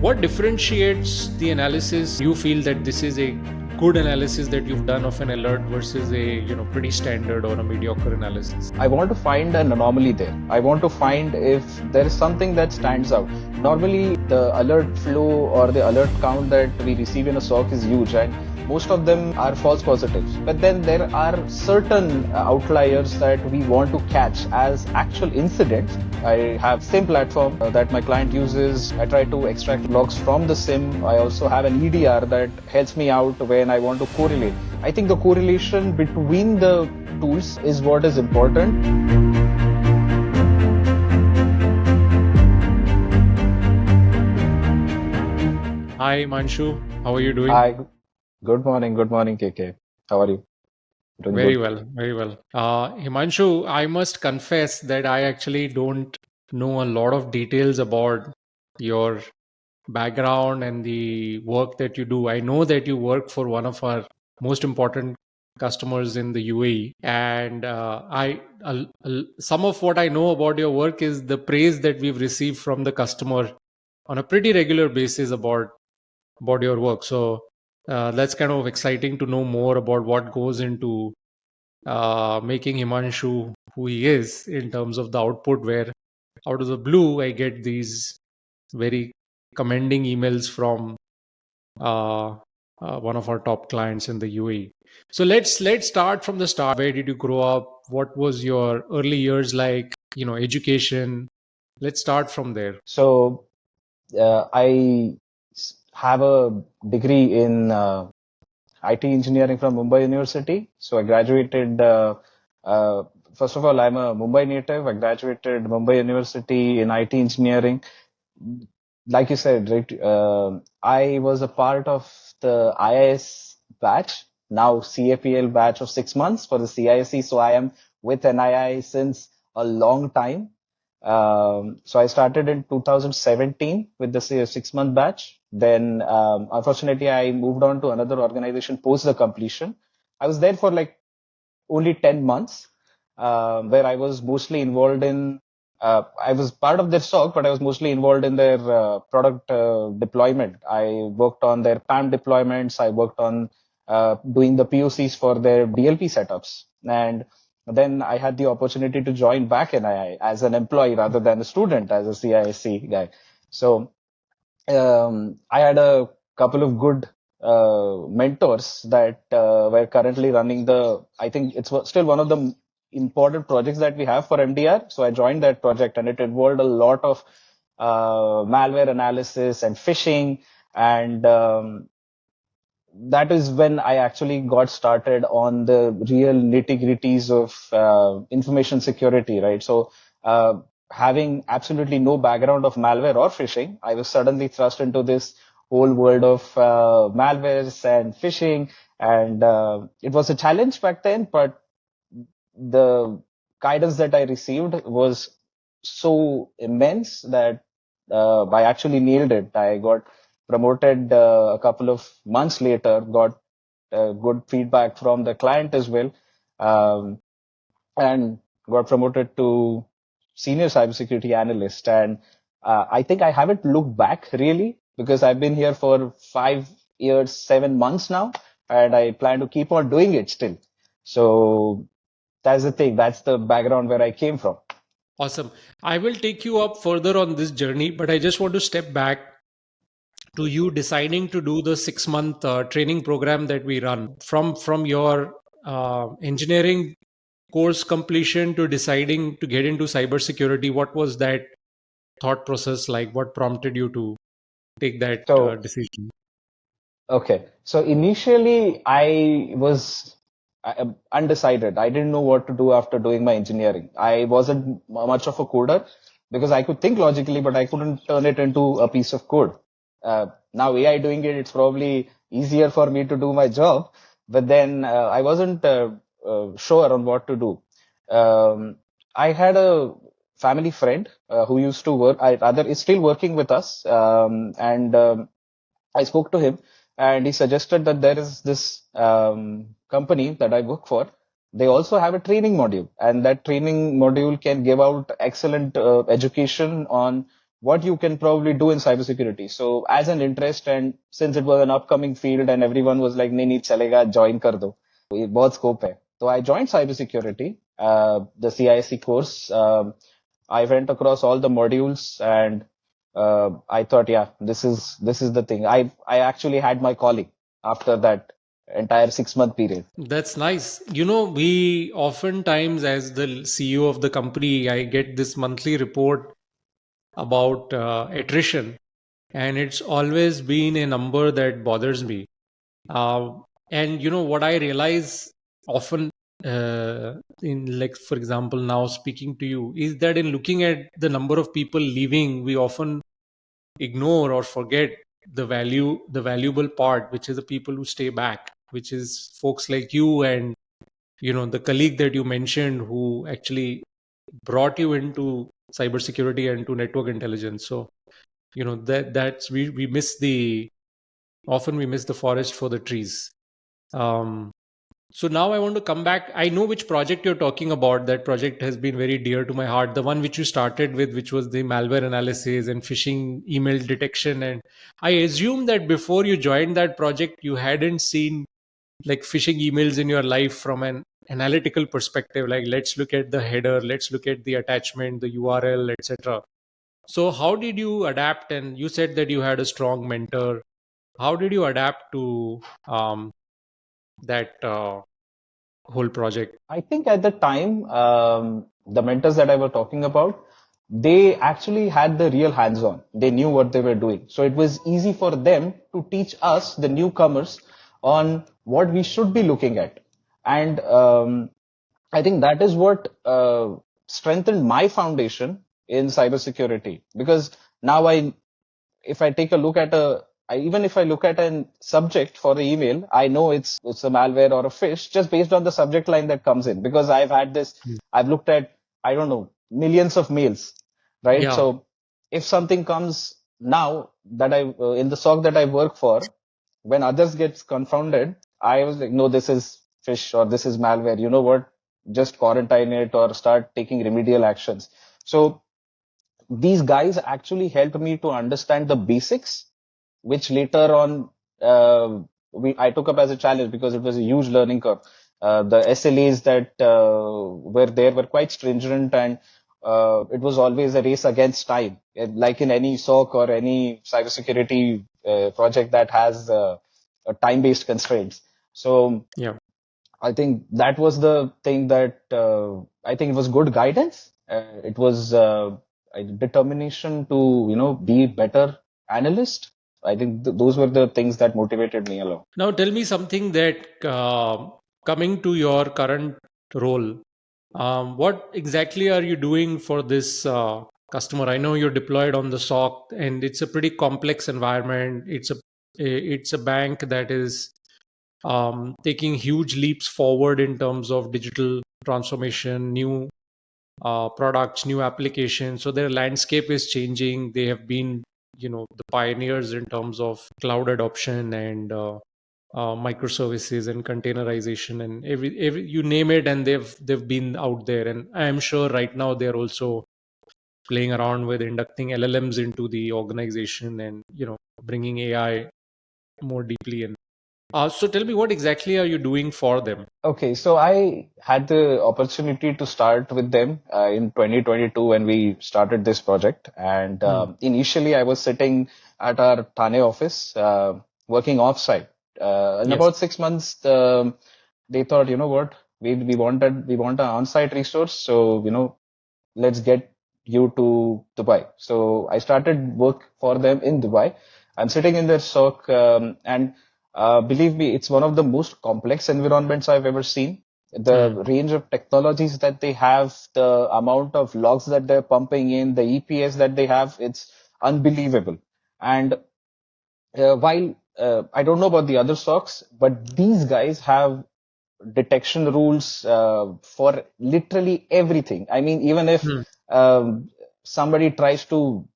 What differentiates the analysis? You feel that this is a good analysis that you've done of an alert versus a pretty standard or a mediocre analysis? I want to find an anomaly there. I want to find if there is something that stands out. Normally, the alert flow or the alert count that we receive in a SOC is huge, and most of them are false positives. But then there are certain outliers that we want to catch as actual incidents. I have SIM platform that my client uses. I try to extract logs from the SIM. I also have an EDR that helps me out when I want to correlate. I think the correlation between the tools is what is important. Hi, Himanshu. How are you doing? Hi, good morning, KK. How are you? Doing Very good. well, very well. Himanshu, I must confess that I actually don't know a lot of details about your background and the work that you do. I know that you work for one of our most important customers in the UAE, and some of what I know about your work is the praise that we've received from the customer on a pretty regular basis about your work. So that's kind of exciting to know more about what goes into making Himanshu who he is in terms of the output, where out of the blue I get these very commending emails from uh, one of our top clients in the UAE. So let's start from the start. Where did you grow up? What was your early years like? Education. Let's start from there. So I have a degree in IT engineering from Mumbai University. So I graduated. Uh, First of all, I'm a Mumbai native. I graduated Mumbai University in IT engineering. Like you said, right? I was a part of the IIS batch, now CAPL batch of 6 months for the CISE. So I am with NII since a long time. So I started in 2017 with the 6 month batch. Then, unfortunately, I moved on to another organization post the completion. I was there for like only 10 months, where I was mostly involved in, I was part of their stock, but I was mostly involved in their product deployment. I worked on their PAM deployments. I worked on doing the POCs for their DLP setups. And then I had the opportunity to join back NII as an employee rather than a student as a CISC guy. So I had a couple of good mentors that were currently running I think it's still one of the important projects that we have for MDR. So I joined that project and it involved a lot of malware analysis and phishing. And that is when I actually got started on the real nitty gritties of information security, right? So, having absolutely no background of malware or phishing, I was suddenly thrust into this whole world of malwares and phishing. And it was a challenge back then, but the guidance that I received was so immense that I actually nailed it. I got promoted a couple of months later, got good feedback from the client as well, um, and got promoted to senior cybersecurity analyst. And I think I haven't looked back really because I've been here for 5 years, 7 months now, and I plan to keep on doing it still. So that's the thing. That's the background where I came from. Awesome. I will take you up further on this journey, but I just want to step back to you deciding to do the 6 month training program that we run from your engineering course completion to deciding to get into cybersecurity. What was that thought process like? What prompted you to take that So, decision? okay. So initially I was undecided. I didn't know what to do after doing my engineering. I wasn't much of a coder because I could think logically, but I couldn't turn it into a piece of code. Now AI doing it, it's probably easier for me to do my job, but then I wasn't sure on what to do. I had a family friend who used to work, I rather is still working with us, and I spoke to him and he suggested that there is this company that I work for. They also have a training module, and that training module can give out excellent education on what you can probably do in cybersecurity. So as an interest, and since it was an upcoming field and everyone was like, nahi, nahi, chalega, join kar do. ये बहुत scope है. So I joined cybersecurity, the CISC course. I went across all the modules and I thought, yeah, this is the thing. I actually had my calling after that entire 6 month period. That's nice. We oftentimes, as the CEO of the company, I get this monthly report about attrition, and it's always been a number that bothers me. Uh, and what I realize often, in, like, for example, now speaking to you, is that in looking at the number of people leaving, we often ignore or forget the valuable part, which is the people who stay back, which is folks like you and the colleague that you mentioned who actually brought you into cybersecurity and to network intelligence. So that's we miss the often we miss the forest for the trees. um, so now I want to come back. I know which project you're talking about. That project has been very dear to my heart. The one which you started with, which was the malware analysis and phishing email detection. And I assume that before you joined that project, you hadn't seen like phishing emails in your life from an analytical perspective. Like, let's look at the header, let's look at the attachment, the URL, etc. So how did you adapt? And you said that you had a strong mentor. How did you adapt to that whole project? I think at the time, the mentors that I was talking about, they actually had the real hands-on. They knew what they were doing. So it was easy for them to teach us, the newcomers, on what we should be looking at. And I think that is what strengthened my foundation in cybersecurity, because now if I take a look at even if I look at a subject for the email, I know it's a malware or a phish just based on the subject line that comes in, because I've had this, Mm. I've looked at, I don't know, millions of mails, right? Yeah. So if something comes now that in the SOC that I work for, when others gets confounded, I was like, no, this is phish or this is malware. You know what? Just quarantine it or start taking remedial actions. So these guys actually helped me to understand the basics, which later on I took up as a challenge because it was a huge learning curve. The SLAs that were there were quite stringent, and it was always a race against time, like in any SOC or any cybersecurity project that has a time-based constraints. So Yeah. I think that was the thing that I think it was good guidance. It was a determination to be better analyst. I think those were the things that motivated me a lot. Now tell me something that coming to your current role, what exactly are you doing for this customer? I know you're deployed on the SOC, and it's a pretty complex environment. It's a bank that is taking huge leaps forward in terms of digital transformation, new products, new applications. So their landscape is changing. They have been, the pioneers in terms of cloud adoption and microservices and containerization and every you name it, and they've been out there. And I am sure right now they're also playing around with inducting LLMs into the organization and bringing AI more deeply in. So tell me, what exactly are you doing for them? Okay, so I had the opportunity to start with them in 2022 when we started this project. And Hmm. initially, I was sitting at our Thane office working offsite. In Yes. about 6 months, they thought, you know what, we want an on-site resource, so let's get you to Dubai. So I started work for them in Dubai. I'm sitting in their SOC, and believe me, it's one of the most complex environments I've ever seen. The Hmm. range of technologies that they have, the amount of logs that they're pumping in, the EPS that they have, it's unbelievable. And while I don't know about the other SOCs, but these guys have detection rules for literally everything. I mean, even if Hmm. somebody tries to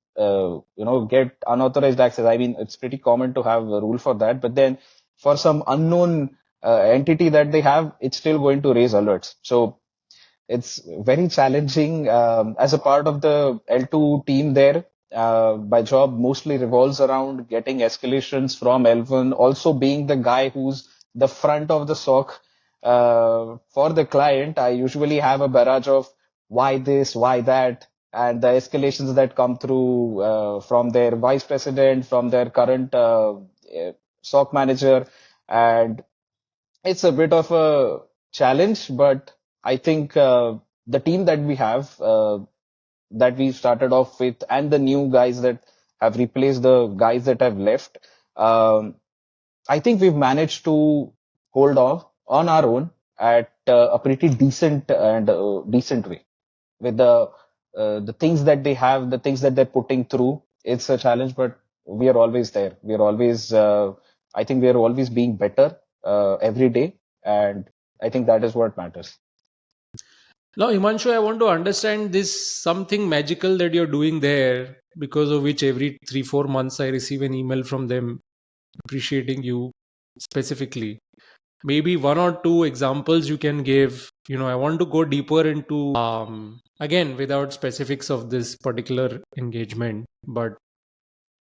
get unauthorized access, I mean, it's pretty common to have a rule for that. But then for some unknown entity that they have, it's still going to raise alerts. So it's very challenging as a part of the L2 team there. my job mostly revolves around getting escalations from L1, also being the guy who's the front of the sock for the client. I usually have a barrage of why this, why that, and the escalations that come through from their vice president, from their current SOC manager, and it's a bit of a challenge, but I think the team that we have, that we started off with, and the new guys that have replaced the guys that have left, um, I think we've managed to hold off on our own at a pretty decent and decent way with the things that they have, the things that they're putting through. It's a challenge, but we are always there. We are always, I think we are always being better every day, and I think that is what matters. Now, Himanshu, I want to understand this something magical that you're doing there, because of which every 3-4 months I receive an email from them appreciating you specifically. Maybe one or two examples you can give. I want to go deeper into, again, without specifics of this particular engagement, but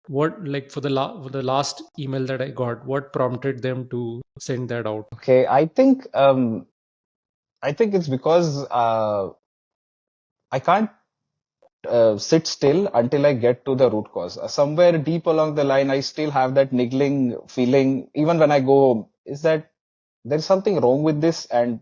what, like, for the last email that I got, what prompted them to send that out? Okay, I think it's because I can't sit still until I get to the root cause. Somewhere deep along the line, I still have that niggling feeling, even when I go home, is that there's something wrong with this, and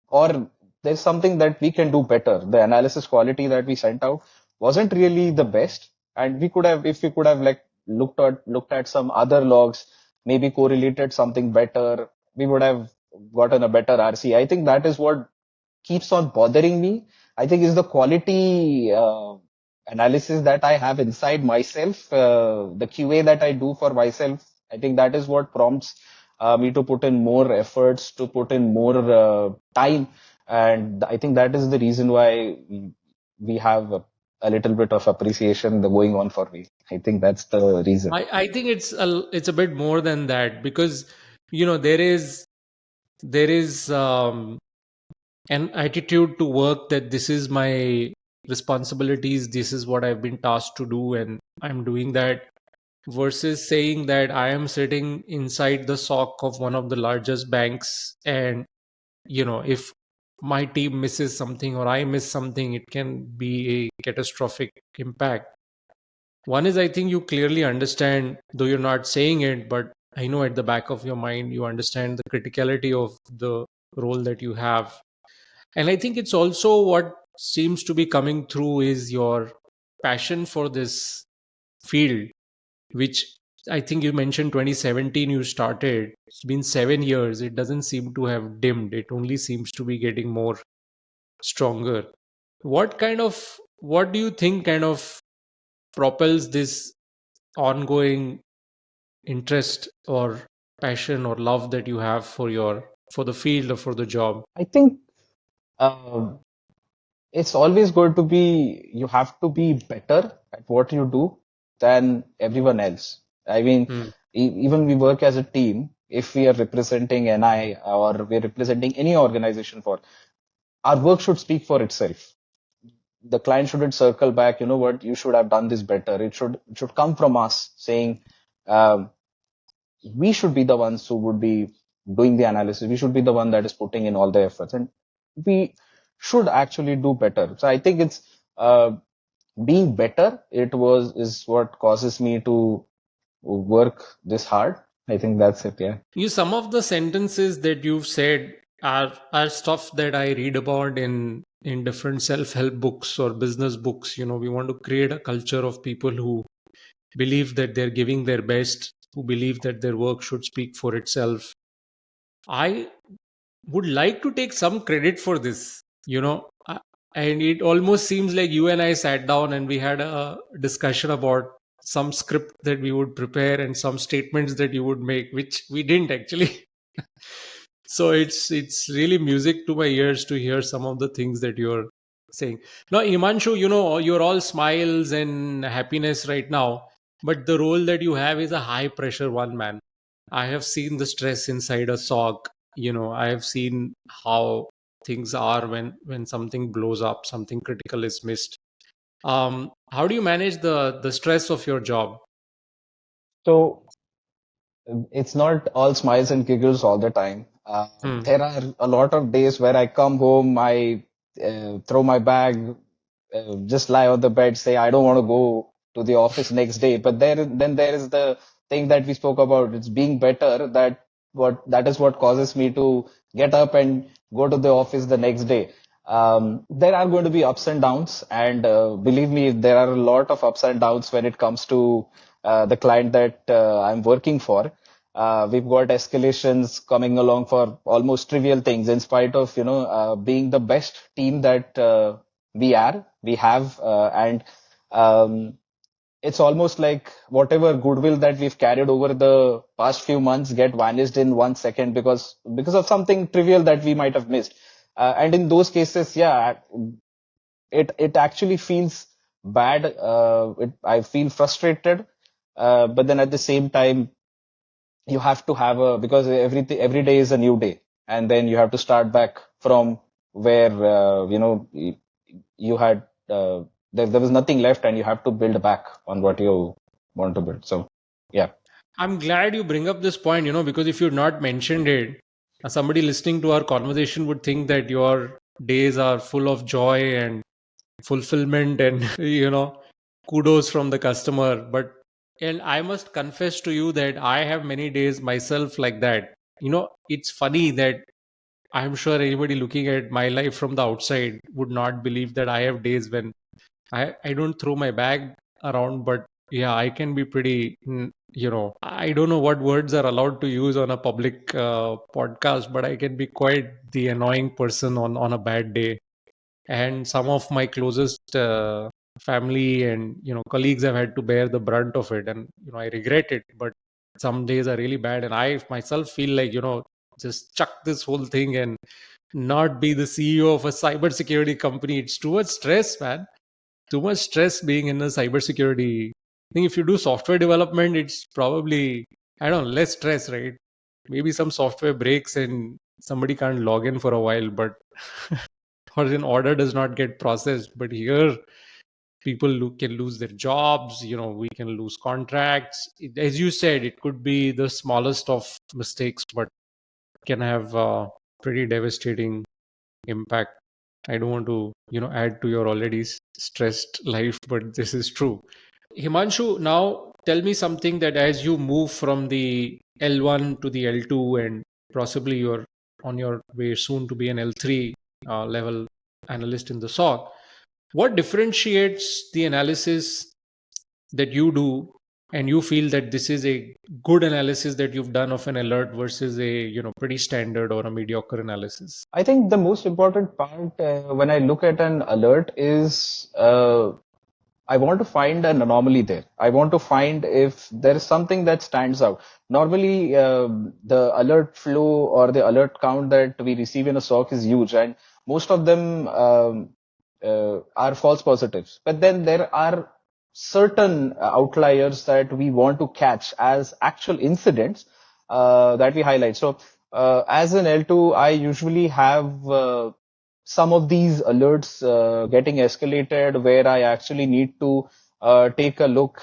or there's something that we can do better. The analysis quality that we sent out wasn't really the best, and we could have, if we could have like looked at some other logs, maybe correlated something better, we would have gotten a better RC. I think that is what keeps on bothering me. I think is the quality analysis that I have inside myself, the QA that I do for myself. I think that is what prompts me to put in more efforts, to put in more time, and I think that is the reason why we have a little bit of appreciation going on for me. I think that's the reason. I think it's a bit more than that, because there is an attitude to work that this is my responsibilities, this is what I've been tasked to do, and I'm doing that, versus saying that I am sitting inside the sock of one of the largest banks, and if my team misses something or I miss something, it can be a catastrophic impact. One is, I think you clearly understand, though you're not saying it, but I know at the back of your mind you understand the criticality of the role that you have. And I think it's also what seems to be coming through is your passion for this field, which I think you mentioned 2017 you started. It's been 7 years. It doesn't seem to have dimmed. It only seems to be getting more stronger. What do you think kind of propels this ongoing interest or passion or love that you have for the field or for the job? I think uh, it's always going to be, you have to be better at what you do than everyone else. I mean, Hmm. even we work as a team, if we are representing NI or we're representing any organization, for our work should speak for itself. The client shouldn't circle back, you know what, you should have done this better. It should come from us saying, um, we should be the ones who would be doing the analysis. We should be the one that is putting in all the efforts, and we should actually do better. So I think it's being better. It was is what causes me to work this hard. I think that's it. Yeah. Some of the sentences that you've said are stuff that I read about in different self-help books or business books. We want to create a culture of people who believe that they're giving their best, who believe that their work should speak for itself. I would like to take some credit for this, and it almost seems like you and I sat down and we had a discussion about some script that we would prepare and some statements that you would make, which we didn't actually. So it's really music to my ears to hear some of the things that you're saying. Now, Imanshu, you're all smiles and happiness right now, but the role that you have is a high pressure one, man. I have seen the stress inside a sock. I have seen how things are when something blows up, something critical is missed. How do you manage the stress of your job? So it's not all smiles and giggles all the time. Hmm. There are a lot of days where I come home, I throw my bag, just lie on the bed, say I don't want to go to the office next day. But then there is the thing that we spoke about. It's being better. That is what causes me to get up and go to the office the next day. There are going to be ups and downs, and believe me, there are a lot of ups and downs when it comes to the client that I'm working for. We've got escalations coming along for almost trivial things, in spite of being the best team that we have, and um, it's almost like whatever goodwill that we've carried over the past few months get vanished in 1 second because of something trivial that we might have missed. And in those cases, yeah, it actually feels bad. I feel frustrated, but then at the same time you have to have a because every day is a new day, and then you have to start back from where you had there was nothing left, and you have to build back on what you want to build. So yeah. I'm glad you bring up this point, because if you'd not mentioned it, somebody listening to our conversation would think that your days are full of joy and fulfillment and, kudos from the customer. And I must confess to you that I have many days myself like that. It's funny that I'm sure anybody looking at my life from the outside would not believe that I have days when I don't throw my bag around, but yeah, I can be pretty, I don't know what words are allowed to use on a public podcast, but I can be quite the annoying person on a bad day. And some of my closest family and colleagues have had to bear the brunt of it, and I regret it. But some days are really bad, and I myself feel like just chuck this whole thing and not be the CEO of a cybersecurity company. It's too much stress, man. Too much stress being in a cybersecurity. I think if you do software development, it's probably, I don't know, less stress, right? Maybe some software breaks and somebody can't log in for a while, but or an order does not get processed. But here, people can lose their jobs. We can lose contracts. As you said, it could be the smallest of mistakes, but can have pretty devastating impact. I don't want to, add to your already stressed life, but this is true. Himanshu, now tell me something that as you move from the L1 to the L2 and possibly you're on your way soon to be an L3 level analyst in the SOC, what differentiates the analysis that you do and you feel that this is a good analysis that you've done of an alert versus a, pretty standard or a mediocre analysis? I think the most important part when I look at an alert is I want to find an anomaly there. I want to find if there is something that stands out. Normally, the alert flow or the alert count that we receive in a SOC is huge, and most of them are false positives. But then there are certain outliers that we want to catch as actual incidents that we highlight. So, as an L2, I usually have some of these alerts getting escalated where I actually need to take a look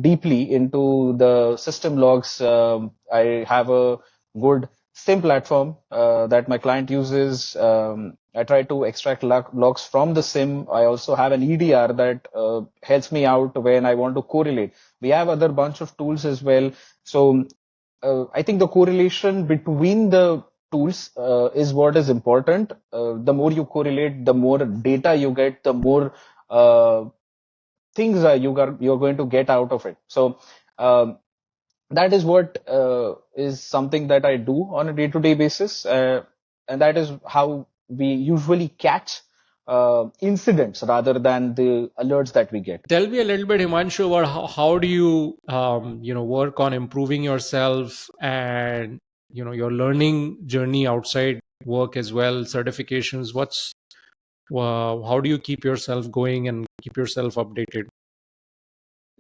deeply into the system logs. I have a good SIM platform that my client uses. I try to extract logs from the SIM. I also have an EDR that helps me out when I want to correlate. We have other bunch of tools as well. So I think the correlation between the tools is what is important. The more you correlate, the more data you get, the more things you're going to get out of it. So um, that is what is something that I do on a day-to-day basis, and that is how we usually catch incidents rather than the alerts that we get. Tell me a little bit, Himanshu, about how do you work on improving yourself and your learning journey outside work as well, certifications. How do you keep yourself going and keep yourself updated?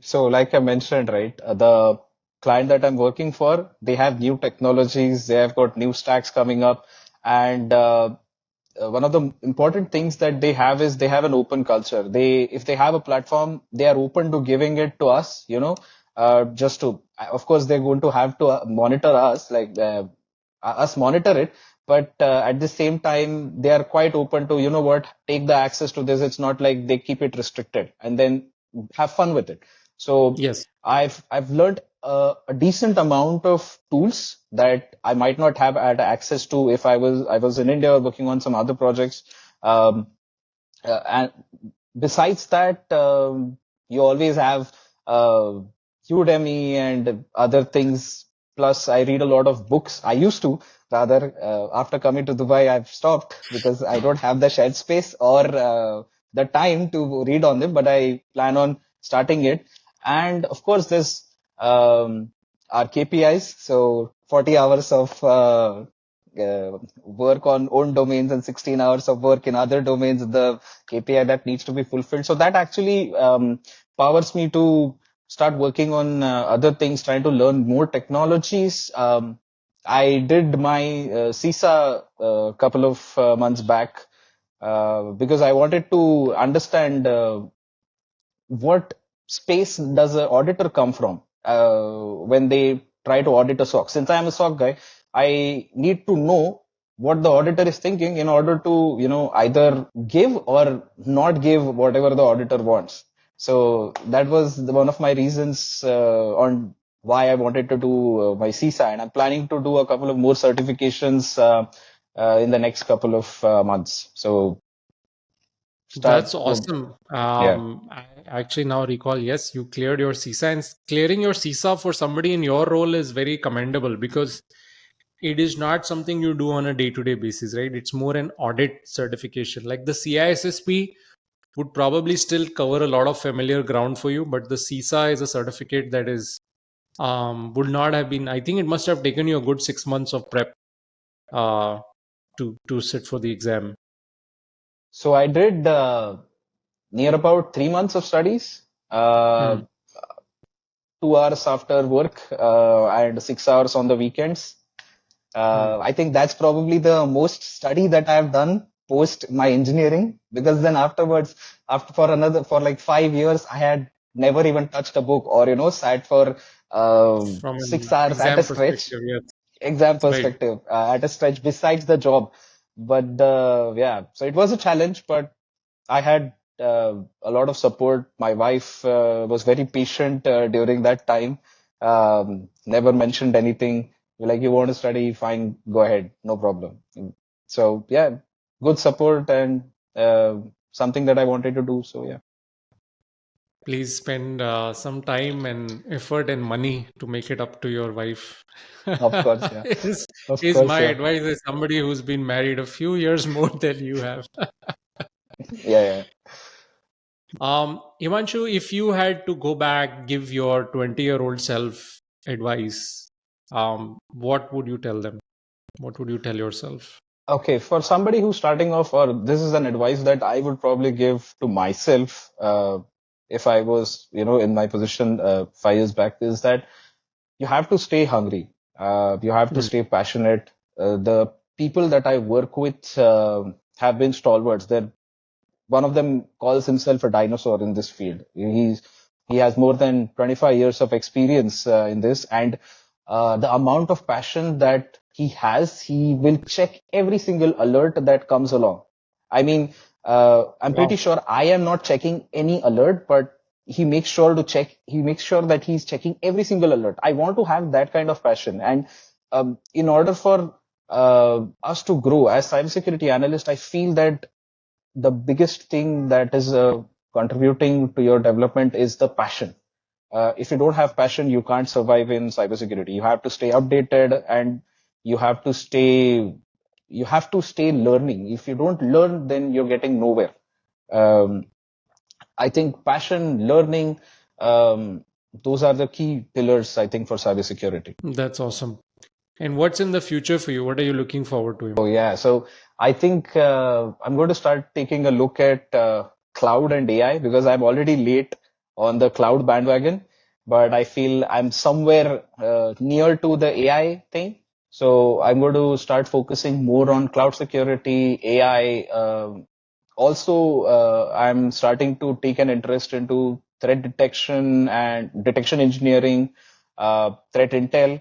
So, like I mentioned, right, the client that I'm working for, they have new technologies, they have got new stacks coming up, and one of the important things that they have is they have an open culture. If they have a platform, they are open to giving it to us, just to, of course, they're going to have to monitor us, like us monitor it. But at the same time, they are quite open to, take the access to this. It's not like they keep it restricted and then have fun with it. So Yes. I've learned a decent amount of tools that I might not have had access to if I was in India or working on some other projects. And besides that, you always have uh, Udemy and other things. Plus, I read a lot of books. I used to, rather, after coming to Dubai, I've stopped because I don't have the shelf space or the time to read on them, but I plan on starting it. And of course, there's our KPIs. So 40 hours of work on own domains and 16 hours of work in other domains, the KPI that needs to be fulfilled. So that actually powers me to start working on other things, trying to learn more technologies. I did my CISA a couple of months back because I wanted to understand what space does an auditor come from when they try to audit a SOC? Since I am a SOC guy, I need to know what the auditor is thinking in order to, either give or not give whatever the auditor wants. So that was one of my reasons on why I wanted to do my CISA, and I'm planning to do a couple of more certifications in the next couple of months. So That's start, awesome. yeah. I actually now recall, yes, you cleared your CISA, and clearing your CISA for somebody in your role is very commendable because it is not something you do on a day-to-day basis, right? It's more an audit certification. Like the CISSP would probably still cover a lot of familiar ground for you, but the CISA is a certificate that is would not have been. I think it must have taken you a good 6 months of prep uh, to sit for the exam. So I did near about 3 months of studies, Hmm. 2 hours after work, and 6 hours on the weekends. Hmm. I think that's probably the most study that I've done post my engineering, because then afterwards, for like 5 years, I had never even touched a book or, sat for From an 6 hours at a exam stretch, perspective, yes, exam right. perspective, at a stretch besides the job. But yeah, so it was a challenge, but I had a lot of support. My wife was very patient during that time. Never mentioned anything. Like, you want to study, fine, go ahead, no problem. So yeah, good support and something that I wanted to do. So yeah, Please spend some time and effort and money to make it up to your wife. of course, yeah, is of is course, my yeah, advice as somebody who's been married a few years more than you have. yeah, yeah. Himanshu, if you had to go back, give your 20-year-old self advice, what would you tell them? What would you tell yourself? Okay, for somebody who's starting off, or this is an advice that I would probably give to myself if I was, in my position 5 years back, is that you have to stay hungry. You have to Hmm. stay passionate. The people that I work with have been stalwarts. One of them calls himself a dinosaur in this field. He has more than 25 years of experience in this, and the amount of passion that he has, he will check every single alert that comes along. I mean, I'm Wow. pretty sure I am not checking any alert, but he makes sure to check. He makes sure that he's checking every single alert. I want to have that kind of passion, and in order for us to grow as cybersecurity analyst, I feel that the biggest thing that is contributing to your development is the passion. If you don't have passion, you can't survive in cybersecurity. You have to stay updated, and you have to stay learning. If you don't learn, then you're getting nowhere. Um, I think passion, learning, those are the key pillars, I think, for cybersecurity. That's awesome. And what's in the future for you? What are you looking forward to? Oh yeah, so I think I'm going to start taking a look at cloud and AI, because I'm already late on the cloud bandwagon, but I feel I'm somewhere near to the AI thing. So I'm going to start focusing more on cloud security, AI. Also, I'm starting to take an interest into threat detection and detection engineering, threat intel,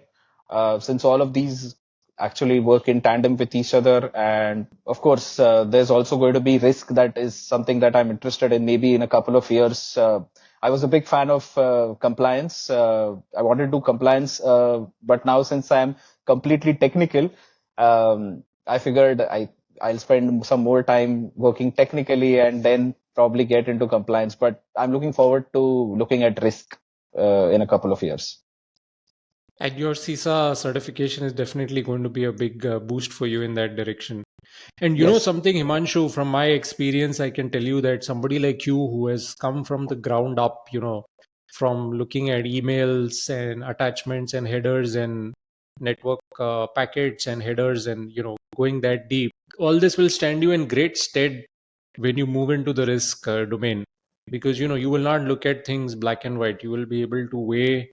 since all of these actually work in tandem with each other. And of course, there's also going to be risk. That is something that I'm interested in. Maybe in a couple of years, I was a big fan of compliance. I wanted to do compliance, but now since I'm completely technical, I figured I'll spend some more time working technically and then probably get into compliance. But I'm looking forward to looking at risk in a couple of years. And your CISA certification is definitely going to be a big boost for you in that direction. And you know Yes. something, Himanshu, from my experience, I can tell you that somebody like you who has come from the ground up, from looking at emails and attachments and headers and network packets and headers and, going that deep, all this will stand you in great stead when you move into the risk domain. Because, you will not look at things black and white. You will be able to weigh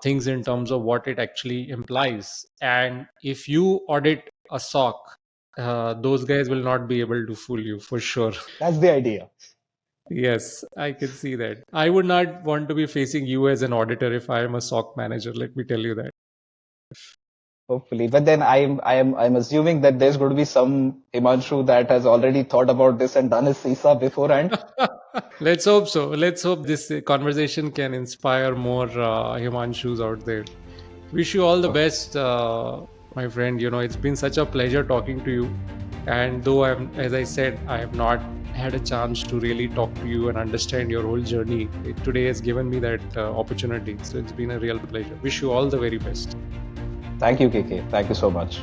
things in terms of what it actually implies. And if you audit a SOC, those guys will not be able to fool you for sure. That's the idea. Yes, I can see that. I would not want to be facing you as an auditor if I am a SOC manager. Let me tell you that. Hopefully. But then I'm assuming that there's going to be some Himanshu that has already thought about this and done his CISA beforehand. Let's hope so. Let's hope this conversation can inspire more Himanshus out there. Wish you all the Okay. best, my friend. It's been such a pleasure talking to you. And though as I said, I have not had a chance to really talk to you and understand your whole journey, today has given me that opportunity. So it's been a real pleasure. Wish you all the very best. Thank you, KK. Thank you so much.